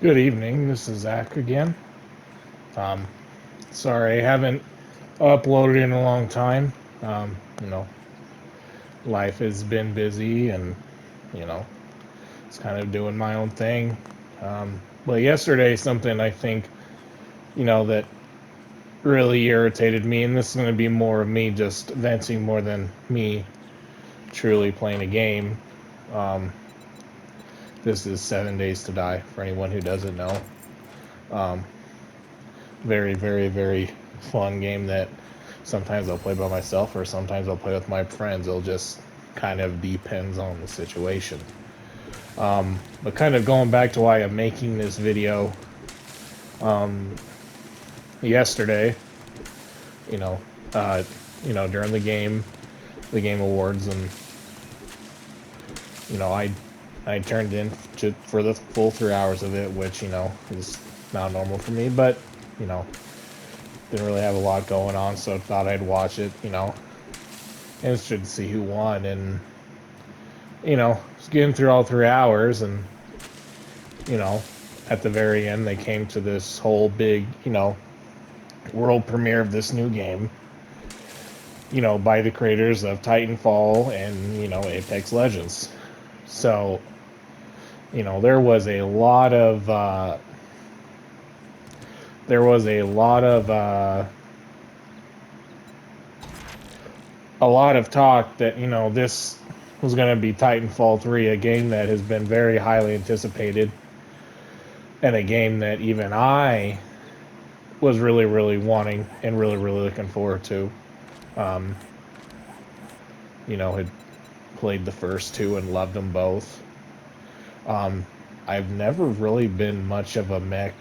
Good evening. This is Zach again. Um, Sorry I haven't uploaded in a long time. Um, you know, Life has been busy, and you know, it's kind of doing my own thing. But yesterday, something I think that really irritated me, and this is going to be more of me just venting more than me truly playing a game. Um, this is 7 Days to Die for anyone who doesn't know. Um, Very, very, very fun game that sometimes I'll play by myself or sometimes I'll play with my friends. It'll just kind of depends on the situation. But kind of going back to why I'm making this video, um, yesterday, you know, uh, during the game awards, and I turned in for the full 3 hours of it, which is not normal for me, but you know, didn't really have a lot going on, so thought I'd watch it, interested to see who won, and was getting through all 3 hours, and you know, at the very end, they came to this whole big, world premiere of this new game, by the creators of Titanfall and Apex Legends. So, there was a lot of there was a lot of talk that this was going to be Titanfall 3, a game that has been very highly anticipated, and a game that even I was really, really wanting and really, really looking forward to. Um, had played the first two and loved them both. Um, I've never really been much of a mech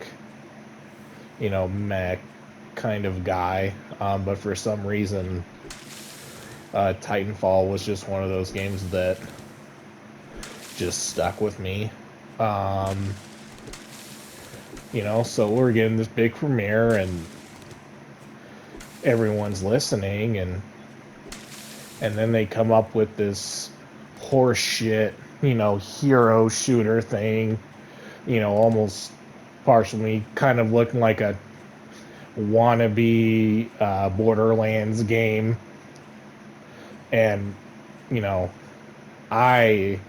kind of guy, but for some reason, Titanfall was just one of those games that just stuck with me. Um, so we're getting this big premiere and everyone's listening, and then they come up with this horse shit, hero shooter thing, almost partially kind of looking like a wannabe Borderlands game. And, you know, I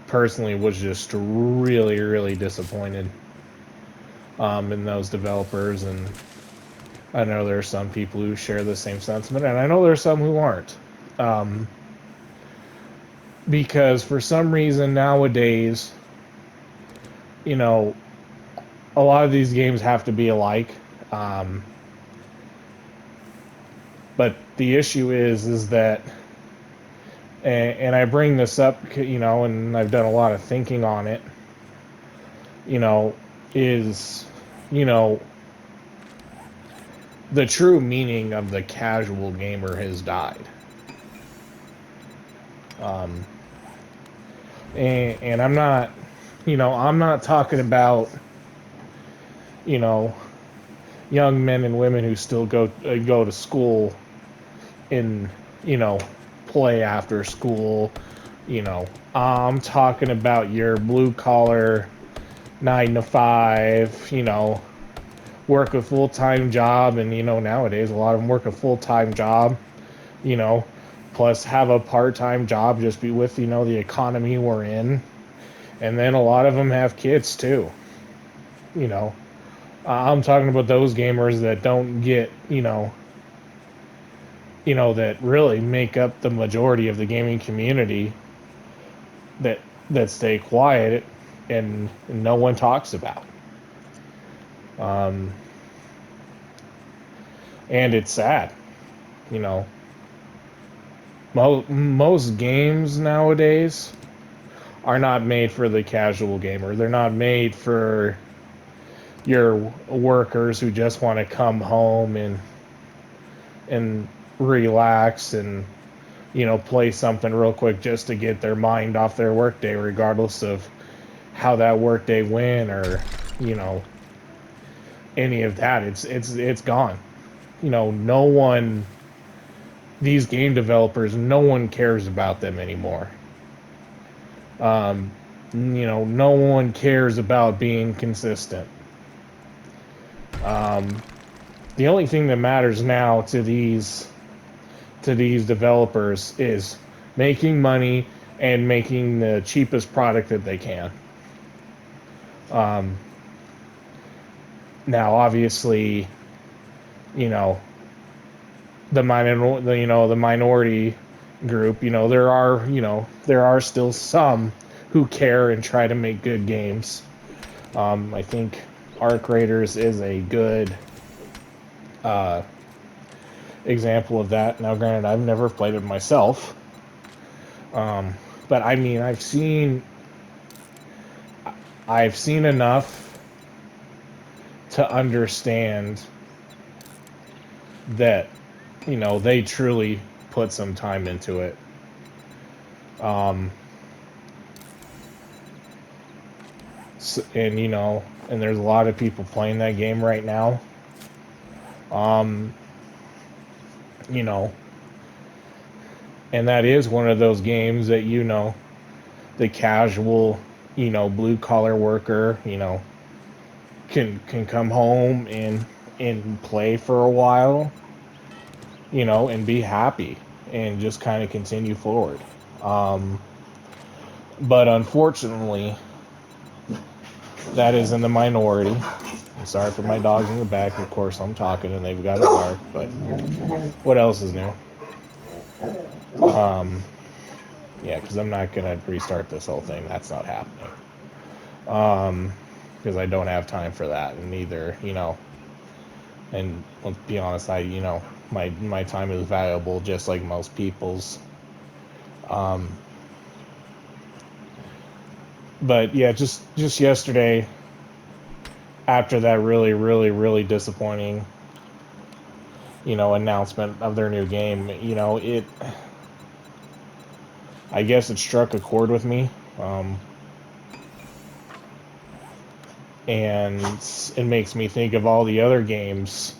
personally was just really, really disappointed in those developers. And I know there are some people who share the same sentiment, and I know there are some who aren't. Because for some reason nowadays, you know, a lot of these games have to be alike. Um, but the issue is that, and I bring this up, and I've done a lot of thinking on it, you know, is, you know, the true meaning of the casual gamer has died. Um, and I'm not talking about, you know, young men and women who still go to school and play after school. I'm talking about your blue collar 9 to 5. Work a full time job, and nowadays a lot of them work a full time job. You know, plus have a part time job just be with the economy we're in, and then a lot of them have kids too. You know, I'm talking about those gamers that don't get that really make up the majority of the gaming community that stay quiet and no one talks about. Um, and it's sad, you know. Most games nowadays are not made for the casual gamer. They're not made for your workers who just want to come home and relax and play something real quick just to get their mind off their workday, regardless of how that workday went or you know any of that. It's gone. No one. These game developers, no one cares about them anymore. no one cares about being consistent. The only thing that matters now to these developers is making money and making the cheapest product that they can. Now, obviously, you know, the minority group, there are still some who care and try to make good games. I think Arc Raiders is a good example of that. Now, granted, I've never played it myself, but I mean, I've seen enough to understand that they truly put some time into it. And there's a lot of people playing that game right now. And that is one of those games that the casual blue collar worker can come home and play for a while, and be happy and just kind of continue forward. But unfortunately, that is in the minority. I'm sorry for my dogs in the back. Of course, I'm talking and they've got a bark, but what else is new? Yeah, because I'm not going to restart this whole thing. That's not happening. Because I don't have time for that. And neither, and let's be honest, my time is valuable just like most people's. But yeah, just yesterday, after that really, really, really disappointing, announcement of their new game, I guess it struck a chord with me. And it makes me think of all the other games,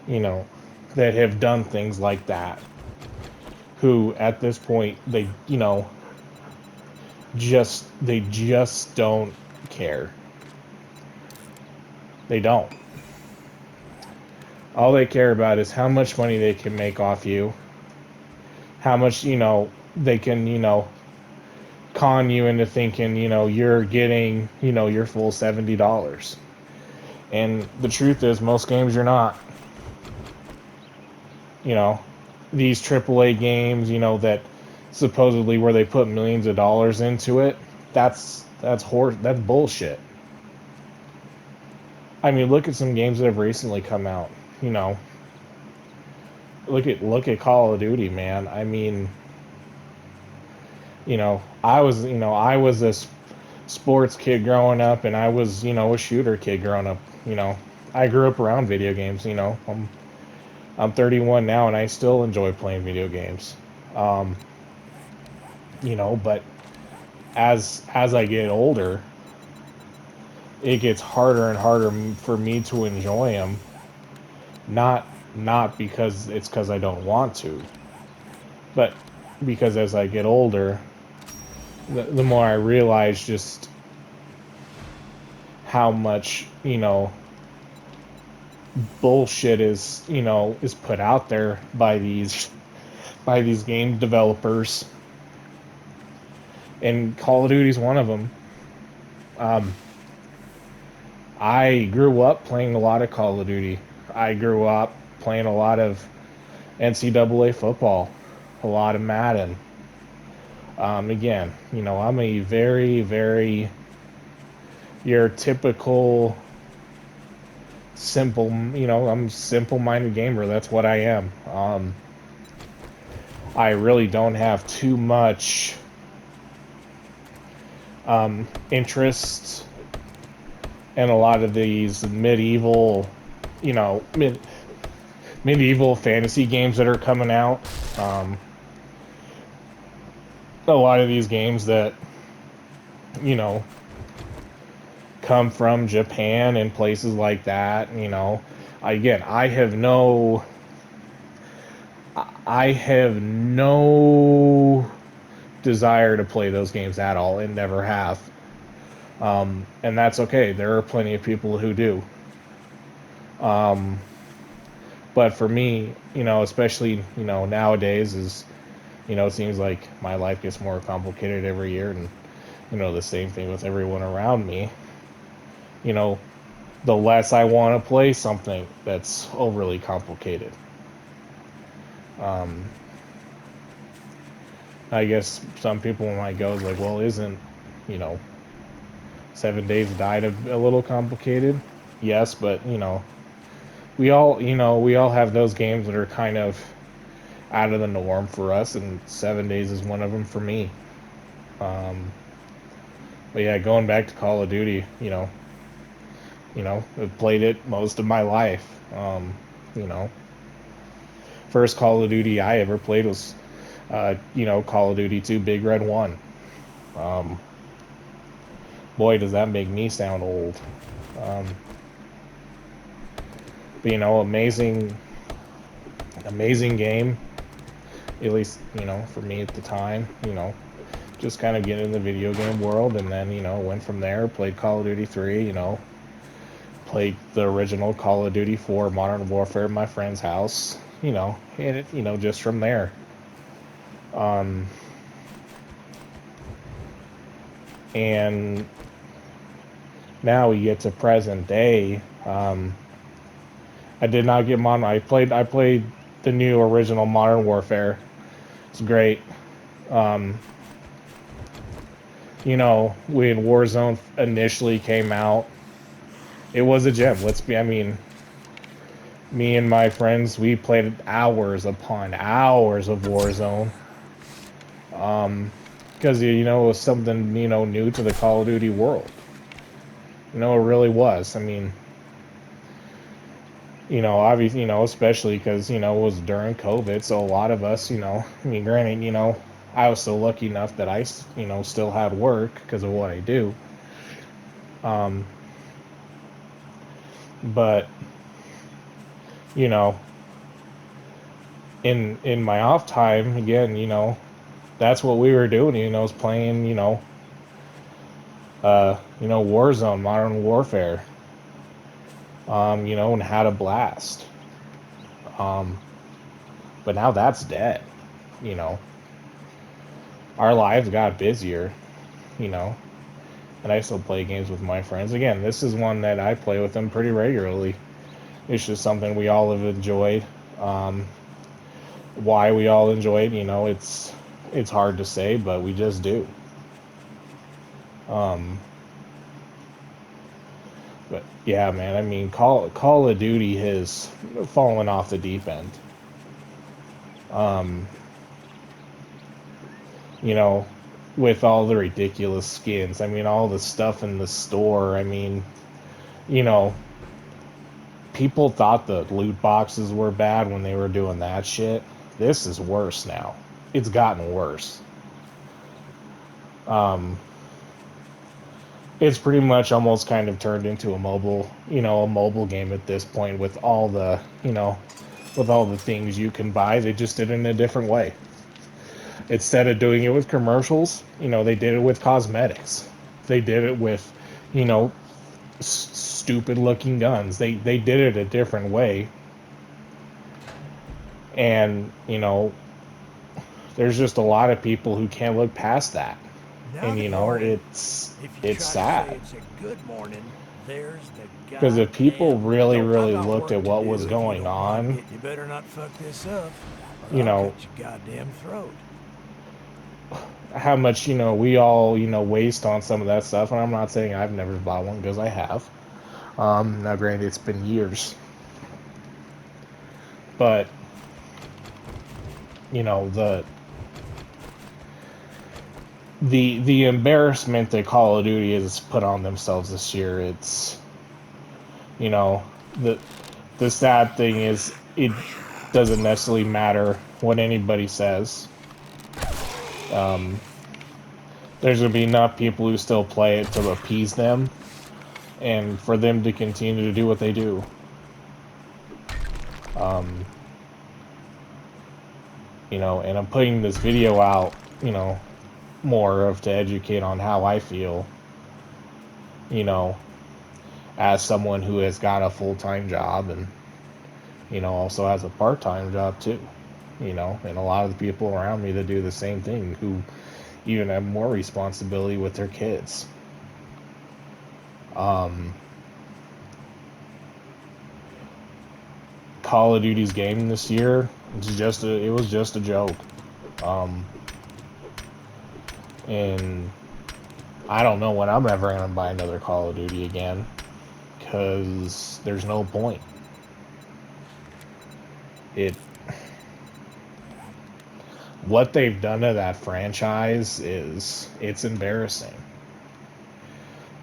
that have done things like that. Who at this point they just don't care. They don't. All they care about is how much money they can make off you. How much they can con you into thinking you're getting your full $70. And the truth is, most games you're not. These AAA games, that supposedly where they put millions of dollars into it, that's bullshit. I mean, look at some games that have recently come out. Look at Call of Duty, man. I mean, I was a sports kid growing up, and I was a shooter kid growing up. I grew up around video games. I'm 31 now, and I still enjoy playing video games. But as I get older, it gets harder and harder for me to enjoy them. Not because I don't want to, but because as I get older, the more I realize just how much bullshit is put out there by these game developers, and Call of Duty is one of them. I grew up playing a lot of Call of Duty. I grew up playing a lot of NCAA football, a lot of Madden. Again, I'm a very, very your typical simple, I'm a simple-minded gamer. That's what I am. I really don't have too much interest in a lot of these medieval fantasy games that are coming out. A lot of these games that come from Japan and places like that. Again, I have no desire to play those games at all and never have. And that's okay. There are plenty of people who do. Um, but for me, especially, nowadays it seems like my life gets more complicated every year, and, the same thing with everyone around me. You know, the less I want to play something that's overly complicated. Um, I guess some people might go like, well, isn't, you know, 7 Days to Die a little complicated? Yes, but we all have those games that are kind of out of the norm for us, and 7 Days is one of them for me. Um, but yeah, going back to Call of Duty, I've played it most of my life. You know, first Call of Duty I ever played was, Call of Duty 2 Big Red 1. Um, Boy, does that make me sound old. Um, but amazing, amazing game. At least for me at the time. Just kind of get in the video game world, and then went from there. Played Call of Duty 3. Played the original Call of Duty 4 Modern Warfare at my friend's house. And it just from there. And now we get to present day. I did not get Modern. I played the new original Modern Warfare. It's great. Um, when Warzone initially came out, it was a gem. I mean, me and my friends, we played hours upon hours of Warzone. Because it was something new to the Call of Duty world. It really was. I mean, obviously, especially because it was during COVID, so a lot of us, I mean, granted, I was still lucky enough that I, still had work because of what I do. But you know, in my off time, again, that's what we were doing. Was playing, Warzone, Modern Warfare. And had a blast. Um, but now that's dead. You know, our lives got busier. You know, and I still play games with my friends. Again, this is one that I play with them pretty regularly. It's just something we all have enjoyed. Why we all enjoy it, it's hard to say, but we just do. Um, but yeah, man, I mean, Call of Duty has fallen off the deep end. Um, you know, with all the ridiculous skins. I mean, all the stuff in the store. I mean, you know, people thought the loot boxes were bad when they were doing that shit. This is worse now. It's gotten worse. Um, it's pretty much almost kind of turned into a mobile game at this point with all the, with all the things you can buy. They just did it in a different way. Instead of doing it with commercials, they did it with cosmetics. They did it with, you know, stupid looking guns. They did it a different way. And, there's just a lot of people who can't look past that. And it's sad. It's a good morning. There's the Because if people goddamn really, window. I've really got looked work at to what do. was If you going don't like on, it, you better not fuck this up, or you I'll know, cut your goddamn throat. how much, we all, waste on some of that stuff. And I'm not saying I've never bought one, because I have. Now, granted, it's been years. But, the embarrassment that Call of Duty has put on themselves this year, it's, you know, the the sad thing is it doesn't necessarily matter what anybody says. Um, there's gonna be enough people who still play it to appease them, and for them to continue to do what they do. Um, and I'm putting this video out, more of to educate on how I feel, you know, as someone who has got a full-time job and, you know, also has a part-time job too, you know, and a lot of the people around me that do the same thing who even have more responsibility with their kids. Call of Duty's game this year, it was just a joke. And I don't know when I'm ever gonna buy another Call of Duty again, because there's no point. What they've done to that franchise it's embarrassing.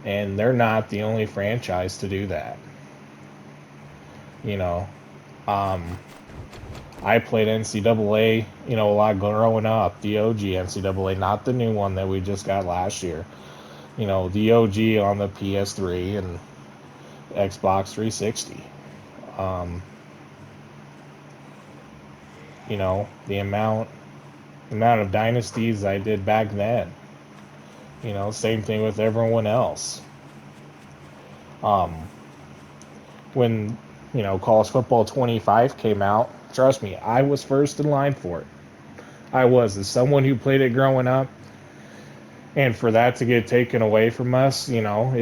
And they're not the only franchise to do that. You know, I played NCAA, you know, a lot growing up, the OG NCAA, not the new one that we just got last year. You know, the OG on the PS3 and Xbox 360. You know, the amount of dynasties I did back then. You know, same thing with everyone else. When, you know, College Football 25 came out, trust me, I was first in line for it. I was, as someone who played it growing up, and for that to get taken away from us, you know,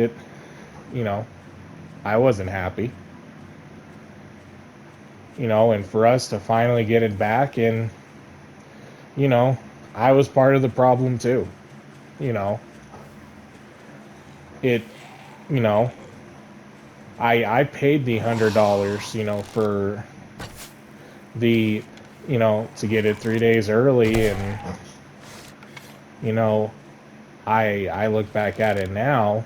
I wasn't happy. You know, and for us to finally get it back, and, you know, I was part of the problem too. You know, you know, I paid the $100, you know, for the, you know, to get it 3 days early, and, you know, I look back at it now,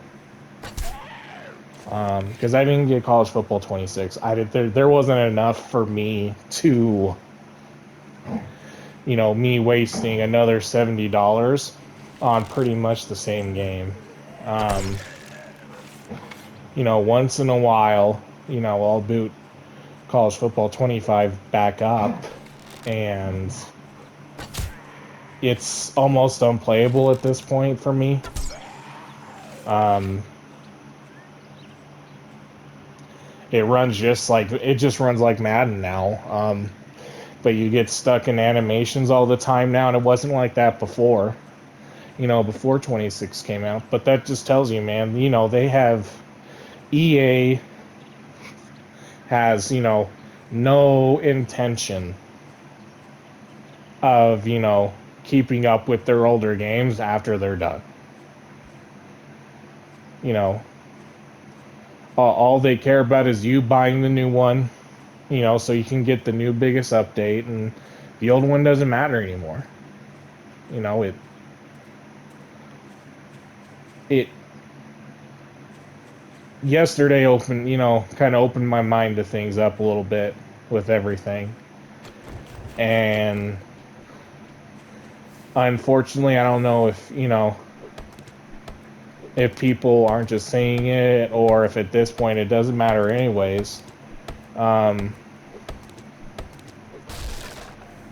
because I didn't get College Football 26. There wasn't enough for me to, you know, me wasting another $70 on pretty much the same game. You know, once in a while, you know, I'll boot College Football 25 back up, and it's almost unplayable at this point for me. It just runs like Madden now. But you get stuck in animations all the time now, and it wasn't like that before. You know, before 26 came out. But that just tells you, man, you know, EA has, you know, no intention of, you know, keeping up with their older games after they're done. You know, all they care about is you buying the new one, you know, so you can get the new biggest update, and the old one doesn't matter anymore. You know, it yesterday kind of opened my mind to things up a little bit with everything. And unfortunately, I don't know if, you know, if people aren't just saying it, or if at this point it doesn't matter anyways. But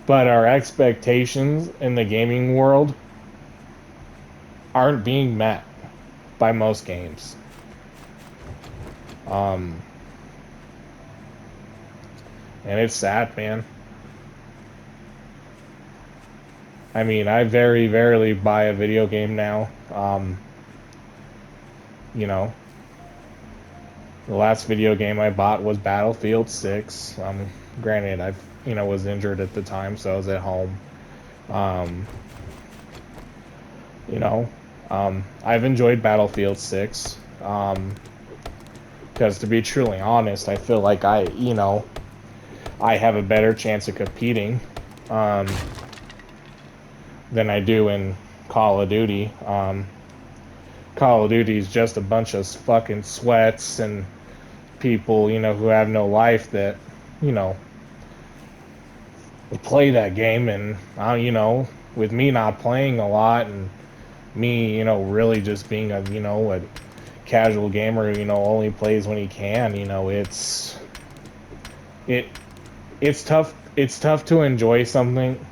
our expectations in the gaming world aren't being met by most games. And it's sad, man. I mean, I very rarely buy a video game now. You know, the last video game I bought was Battlefield 6. Granted, was injured at the time, so I was at home. I've enjoyed Battlefield 6. Because to be truly honest, I feel like I have a better chance of competing than I do in Call of Duty. Call of Duty is just a bunch of fucking sweats and people, who have no life that, play that game. And, with me not playing a lot and me, really just being a casual gamer, only plays when he can, it's tough to enjoy something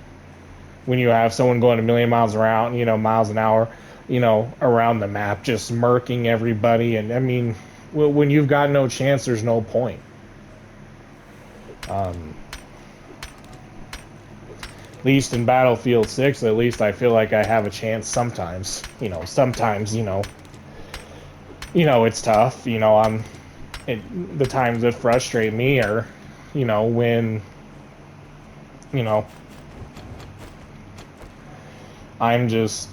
when you have someone going a million miles around, miles an hour, around the map, just murking everybody. And I mean, when you've got no chance, there's no point. At least in Battlefield 6, at least I feel like I have a chance sometimes. Sometimes, it's tough. The times that frustrate me are, when, I'm just,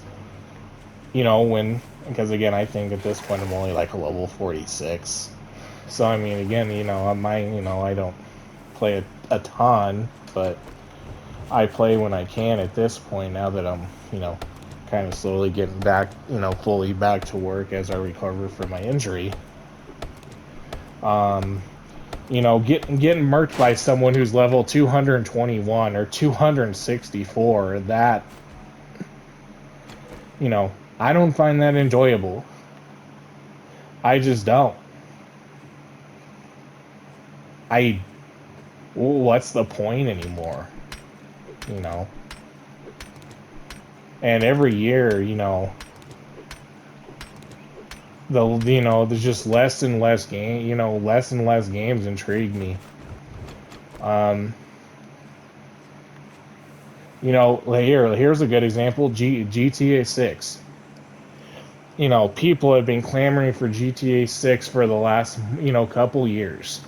because again, I think at this point I'm only like a level 46. So, I mean, again, I don't play a ton, but I play when I can at this point now that I'm, kind of slowly getting back, fully back to work as I recover from my injury. Getting murked by someone who's level 221 or 264, that, I don't find that enjoyable. I just don't. What's the point anymore? And every year, there's just less and less less and less games intrigue me. Here's a good example, GTA 6. People have been clamoring for GTA 6 for the last, couple years.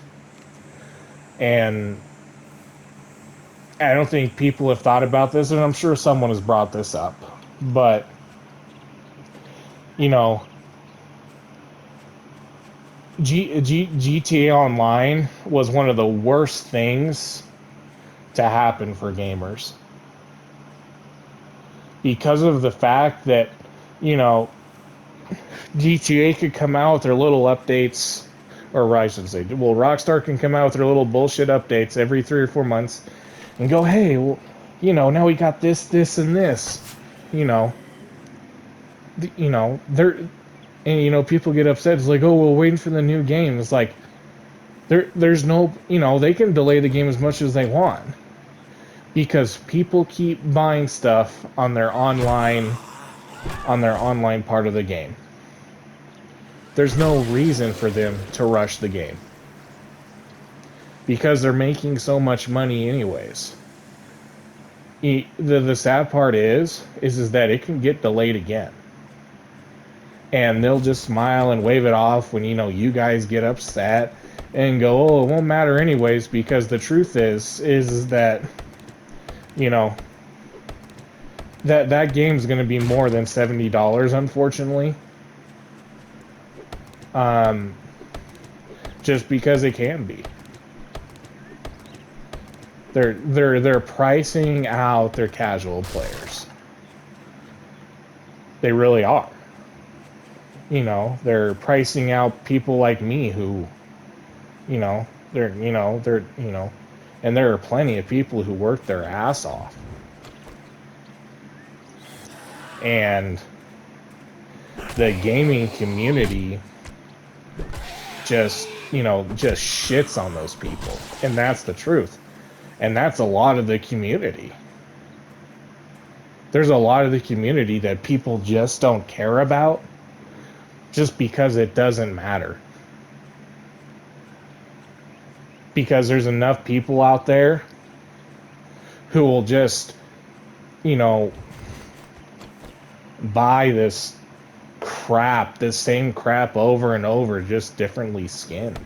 And I don't think people have thought about this, and I'm sure someone has brought this up. But, GTA Online was one of the worst things to happen for gamers. Because of the fact that, GTA could come out with their little updates, or I should say, well, Rockstar can come out with their little bullshit updates every 3 or 4 months and go, hey, well, now we got this, and this. They're, and, people get upset. It's like, oh, we're waiting for the new game. It's like, there's no, they can delay the game as much as they want. Because people keep buying stuff on their online part of the game. There's no reason for them to rush the game. Because they're making so much money anyways. The sad part is that it can get delayed again. And they'll just smile and wave it off when, you guys get upset and go, oh, it won't matter anyways, because the truth is that, that game's going to be more than $70, unfortunately. Just because it can be. They're pricing out their casual players. They really are. They're pricing out people like me who, and there are plenty of people who work their ass off. And the gaming community just shits on those people. And that's the truth. And that's a lot of the community. There's a lot of the community that people just don't care about just because it doesn't matter. Because there's enough people out there who will just, buy this same crap over and over, just differently skinned.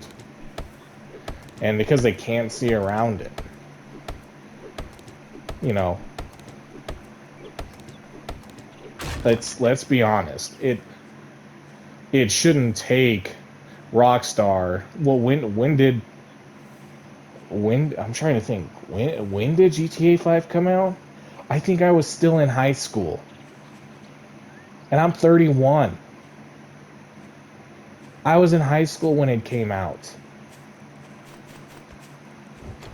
And because they can't see around it. Let's be honest. It shouldn't take Rockstar. Well, I'm trying to think. When did GTA 5 come out? I think I was still in high school. And I'm 31. I was in high school when it came out.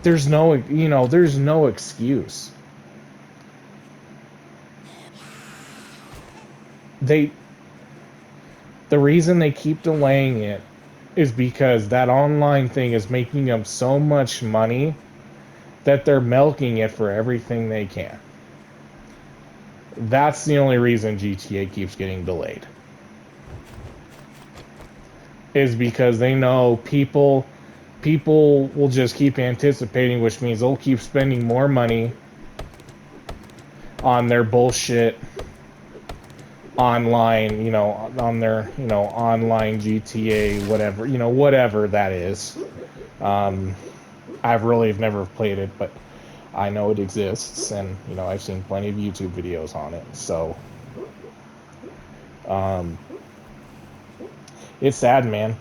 There's no excuse. The reason they keep delaying it is because that online thing is making them so much money that they're milking it for everything they can. That's the only reason GTA keeps getting delayed. Is because they know people will just keep anticipating, which means they'll keep spending more money on their bullshit online, on their, online GTA, whatever, whatever that is. I've really never played it, but I know it exists, and I've seen plenty of YouTube videos on it. So, it's sad, man.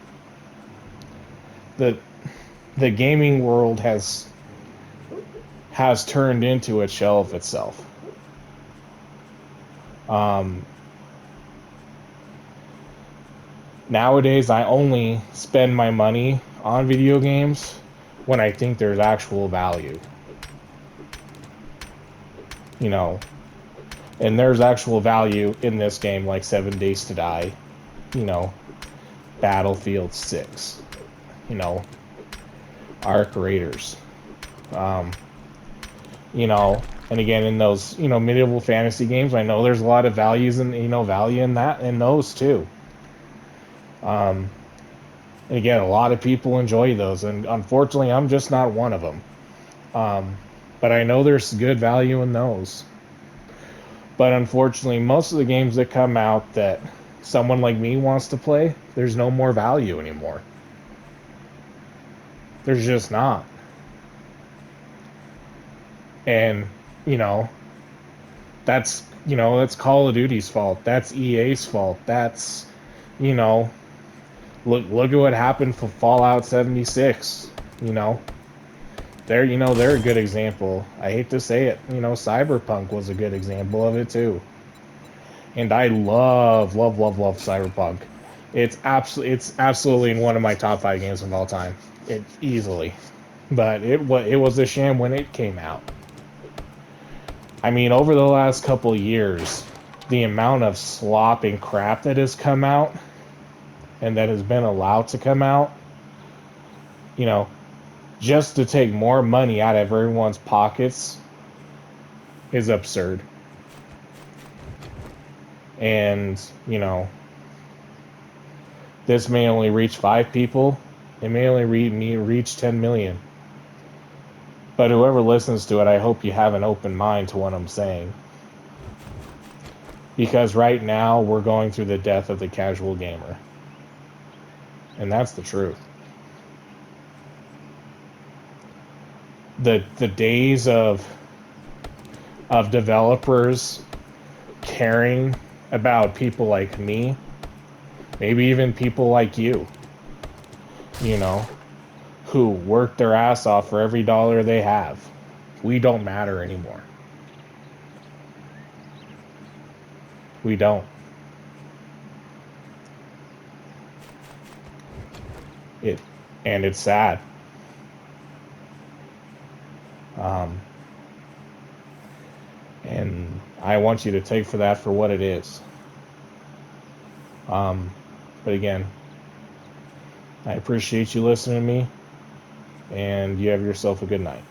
The the gaming world has turned into a shell of itself. Nowadays, I only spend my money on video games when I think there's actual value. And there's actual value in this game, like 7 Days to Die, Battlefield 6, Arc Raiders, and again in those, medieval fantasy games, I know there's a lot of value in that, in those too. And again, a lot of people enjoy those, and unfortunately, I'm just not one of them. But I know there's good value in those. But unfortunately, most of the games that come out that someone like me wants to play, there's no more value anymore. There's just not. And, that's Call of Duty's fault. That's EA's fault. That's, look at what happened for Fallout 76. They're a good example. I hate to say it, Cyberpunk was a good example of it too. And I love Cyberpunk. It's absolutely one of my top 5 games of all time. It easily. But it was a sham when it came out. I mean, over the last couple years, the amount of slop and crap that has come out and that has been allowed to come out, just to take more money out of everyone's pockets is absurd. And, this may only reach 5 people. It may only reach 10 million. But whoever listens to it, I hope you have an open mind to what I'm saying. Because right now, we're going through the death of the casual gamer. And that's the truth. The days of developers caring about people like me, maybe even people like you, who work their ass off for every dollar they have, we don't matter anymore. We don't. And it's sad. And I want you to take for that for what it is. But again, I appreciate you listening to me, and you have yourself a good night.